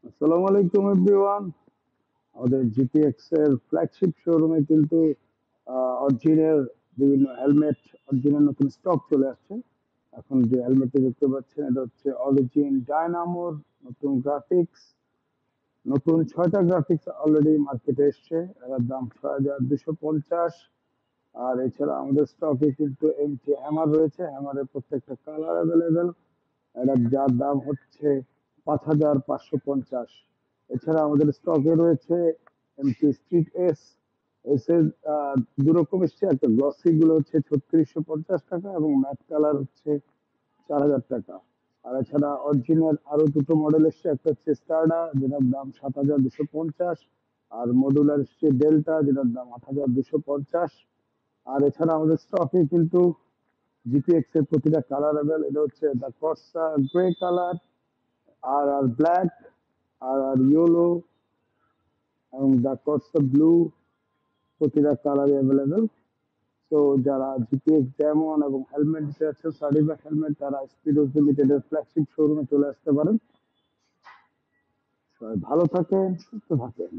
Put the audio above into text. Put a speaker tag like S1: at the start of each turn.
S1: আসসালামু আলাইকুম এভরিওয়ান। আমাদের জিপিএক্স এর ফ্ল্যাগশিপ শোরুমে কিন্তু অরিজিনের বিভিন্ন হেলমেট, অরিজিনাল নতুন স্টক চলে আসছে। এখন যে হেলমেটটি দেখতে পাচ্ছেন এটা হচ্ছে অরিজিন ডায়নামোর নতুন গ্রাফিক্স। নতুন ৬টা গ্রাফিক্স অলরেডি মার্কেটে এসছে। এটার দাম ৬,২৫০। আর এছাড়া আমাদের স্টকে কিন্তু এমটি হ্যামার রয়েছে। হ্যামারের প্রত্যেকটা কালার অ্যাভেলেবেল। এটার যার দাম হচ্ছে ৫,৫৫০। এছাড়া আমাদের স্টকে রয়েছে এমটি স্ট্রিট এস। এস এর দু রকম এসছে, একটা গ্লসি গুলো হচ্ছে ৩৬৫০ টাকা এবং ম্যাট কালার হচ্ছে ৪,০০০ টাকা। আর এছাড়া অরিজিনাল আরো দুটো মডেল এসছে, একটা হচ্ছে স্টারডা যেটার দাম ৭,২৫০। আর মডুলার এসছে ডেল্টা যেটার দাম ৮,২৫০। আর এছাড়া আমাদের স্টকে কিন্তু জিপিএক্স এর প্রতিটা কালার অ্যাভেল। এটা হচ্ছে দ্য কর্সা গ্রে কালার, আর আর ব্ল্যাক, আর আর ইয়েলো এবং দ্য কর্সা ব্লু। প্রতিটা কালারই অ্যাভেলেবেল। তো যারা জিপিএক্স যেমন এবং হেলমেট দিতে যাচ্ছে সার্টিফাইড হেলমেট, তারা স্পিডোজ লিমিটেডের ফ্ল্যাগশিপ শোরুমে চলে আসতে পারেন। সবাই ভালো থাকেন, সুস্থ থাকেন।